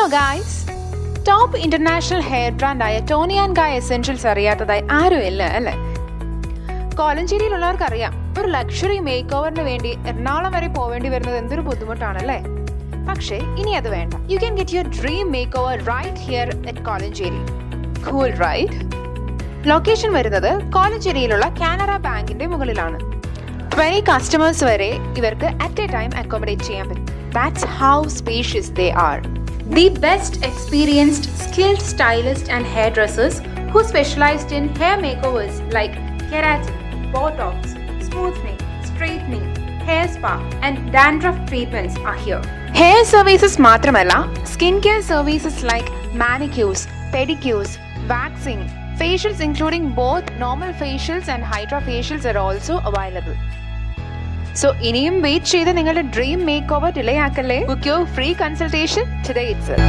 Hello guys, top international hair ബ്രാൻഡായ Toni and Guy essentials അറിയാത്തതായി ആരുമില്ല അല്ലേ? കോലഞ്ചേരിയിലുള്ളവർക്ക് അറിയാം, ഒരു ലക്ഷറി മേക്ക് ഓവറിന് വേണ്ടി എറണാകുളം വരെ പോവേണ്ടി വരുന്നത് എന്തൊരു ബുദ്ധിമുട്ടാണല്ലേ. പക്ഷേ ഇനി അത് വേണ്ട. You can get your dream makeover right here at Kolenchery. Cool right? Location വരുന്നത് കോലഞ്ചേരിയിലുള്ള കാനറ ബാങ്കിന്റെ മുകളിലാണ്. 20 കസ്റ്റമേഴ്സ് വരെ ഇവർക്ക് അറ്റ് എ ടൈം അക്കോമഡേറ്റ് ചെയ്യാൻ പറ്റും. That's how spacious they are. The best experienced, skilled stylists and hairdressers who specialized in hair makeovers like keratin, botox, smoothing, straightening, hair spa and dandruff treatments are here. Hair services മാത്രമല്ല, skin care services like manicures, pedicures, waxing, facials including both normal facials and hydra facials are also available. So ഇനിയും wait ചെയ്ത് നിങ്ങളുടെ dream makeover delay ആക്കല്ലേ. Book your free consultation today itself.